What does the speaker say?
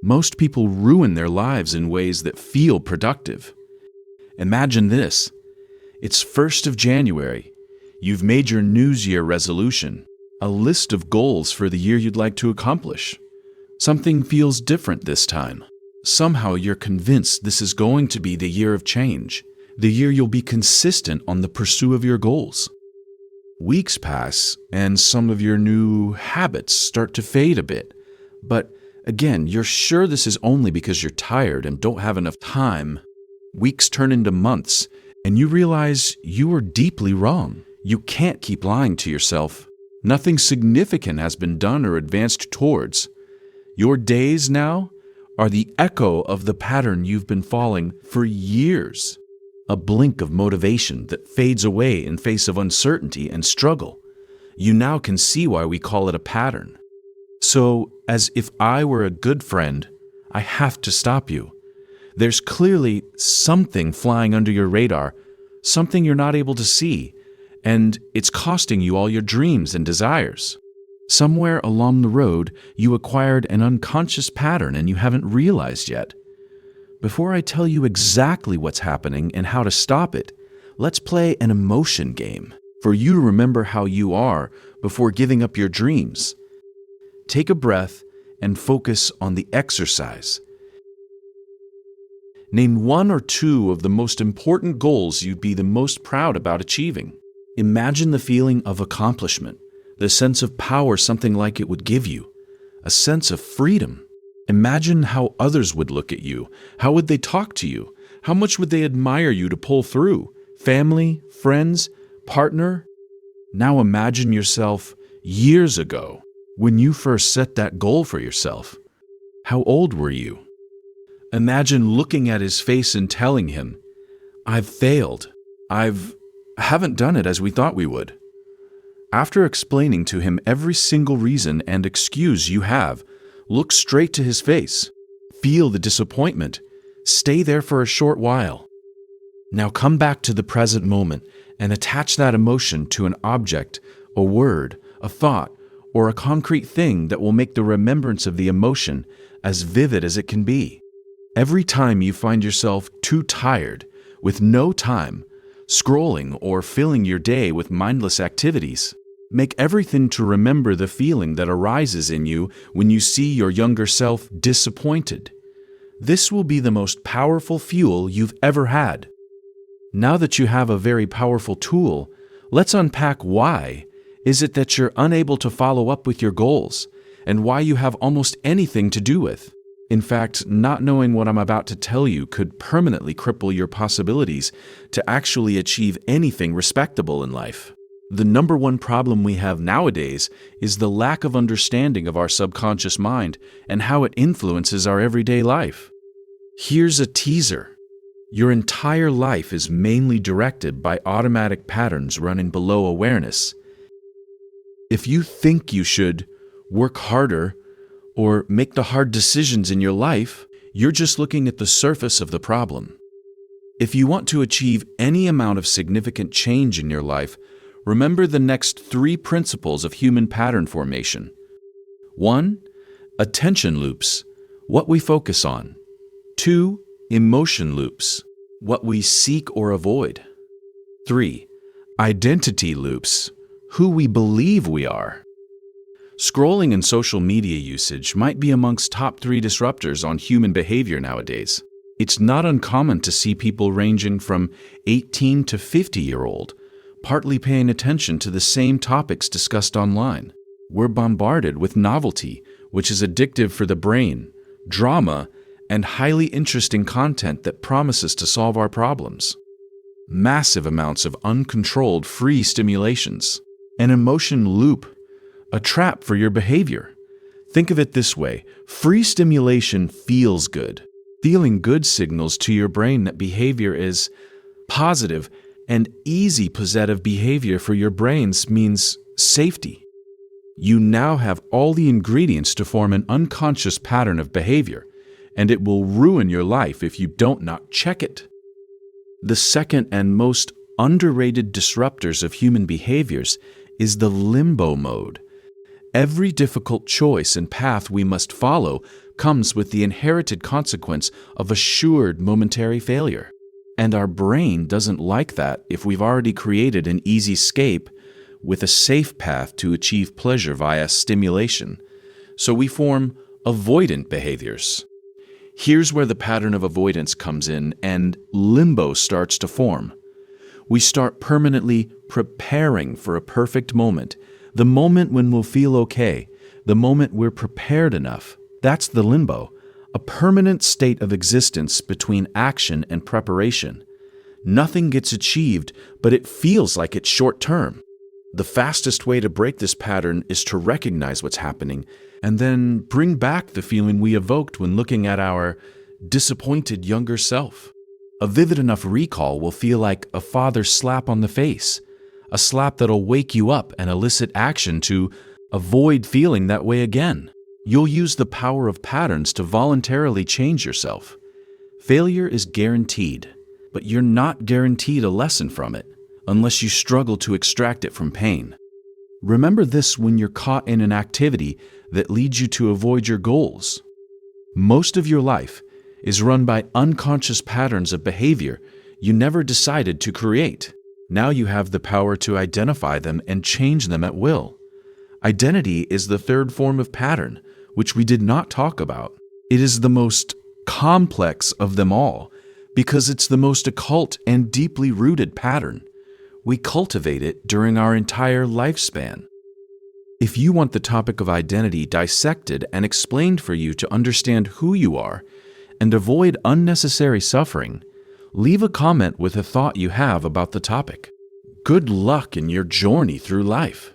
Most people ruin their lives in ways that feel productive. Imagine this. It's 1st of January. You've made your New Year resolution, a list of goals for the year you'd like to accomplish. Something feels different this time. Somehow you're convinced this is going to be the year of change, the year you'll be consistent on the pursuit of your goals. Weeks pass, and some of your new habits start to fade a bit. But again, you're sure this is only because you're tired and don't have enough time. Weeks turn into months, and you realize you were deeply wrong. You can't keep lying to yourself. Nothing significant has been done or advanced towards. Your days now are the echo of the pattern you've been following for years. A blink of motivation that fades away in face of uncertainty and struggle. You now can see why we call it a pattern. So, as if I were a good friend, I have to stop you. There's clearly something flying under your radar, something you're not able to see, and it's costing you all your dreams and desires. Somewhere along the road, you acquired an unconscious pattern and you haven't realized yet. Before I tell you exactly what's happening and how to stop it, let's play an emotion game for you to remember how you are before giving up your dreams. Take a breath and focus on the exercise. Name 1 or 2 of the most important goals you'd be the most proud about achieving. Imagine the feeling of accomplishment, the sense of power something like it would give you, a sense of freedom. Imagine how others would look at you. How would they talk to you? How much would they admire you to pull through? Family, friends, partner? Now imagine yourself years ago when you first set that goal for yourself. How old were you? Imagine looking at his face and telling him, "I've failed. I haven't done it as we thought we would." After explaining to him every single reason and excuse you have, look straight to his face. Feel the disappointment. Stay there for a short while. Now come back to the present moment and attach that emotion to an object, a word, a thought, or a concrete thing that will make the remembrance of the emotion as vivid as it can be. Every time you find yourself too tired, with no time, scrolling or filling your day with mindless activities, make everything to remember the feeling that arises in you when you see your younger self disappointed. This will be the most powerful fuel you've ever had. Now that you have a very powerful tool, let's unpack why is it that you're unable to follow up with your goals, and why you have almost anything to do with. In fact, not knowing what I'm about to tell you could permanently cripple your possibilities to actually achieve anything respectable in life. The number one problem we have nowadays is the lack of understanding of our subconscious mind and how it influences our everyday life. Here's a teaser. Your entire life is mainly directed by automatic patterns running below awareness. If you think you should work harder or make the hard decisions in your life, you're just looking at the surface of the problem. If you want to achieve any amount of significant change in your life, remember the next 3 principles of human pattern formation. 1. Attention loops, what we focus on. 2. Emotion loops, what we seek or avoid. 3. Identity loops, who we believe we are. Scrolling and social media usage might be amongst top 3 disruptors on human behavior nowadays. It's not uncommon to see people ranging from 18 to 50-year-old partly paying attention to the same topics discussed online. We're bombarded with novelty, which is addictive for the brain, drama, and highly interesting content that promises to solve our problems. Massive amounts of uncontrolled free stimulations. An emotion loop, a trap for your behavior. Think of it this way: free stimulation feels good. Feeling good signals to your brain that behavior is positive, and easy positive behavior for your brains means safety. You now have all the ingredients to form an unconscious pattern of behavior, and it will ruin your life if you don't not check it. The second and most underrated disruptors of human behaviors is the limbo mode. Every difficult choice and path we must follow comes with the inherited consequence of assured momentary failure. And our brain doesn't like that if we've already created an easy escape with a safe path to achieve pleasure via stimulation. So we form avoidant behaviors. Here's where the pattern of avoidance comes in and limbo starts to form. We start permanently preparing for a perfect moment, the moment when we'll feel okay, the moment we're prepared enough. That's the limbo, a permanent state of existence between action and preparation. Nothing gets achieved, but it feels like it's short-term. The fastest way to break this pattern is to recognize what's happening and then bring back the feeling we evoked when looking at our disappointed younger self. A vivid enough recall will feel like a father's slap on the face, a slap that'll wake you up and elicit action to avoid feeling that way again. You'll use the power of patterns to voluntarily change yourself. Failure is guaranteed, but you're not guaranteed a lesson from it unless you struggle to extract it from pain. Remember this when you're caught in an activity that leads you to avoid your goals. Most of your life is run by unconscious patterns of behavior you never decided to create. Now you have the power to identify them and change them at will. Identity is the third form of pattern, which we did not talk about. It is the most complex of them all because it's the most occult and deeply rooted pattern. We cultivate it during our entire lifespan. If you want the topic of identity dissected and explained for you to understand who you are and avoid unnecessary suffering, leave a comment with a thought you have about the topic. Good luck in your journey through life.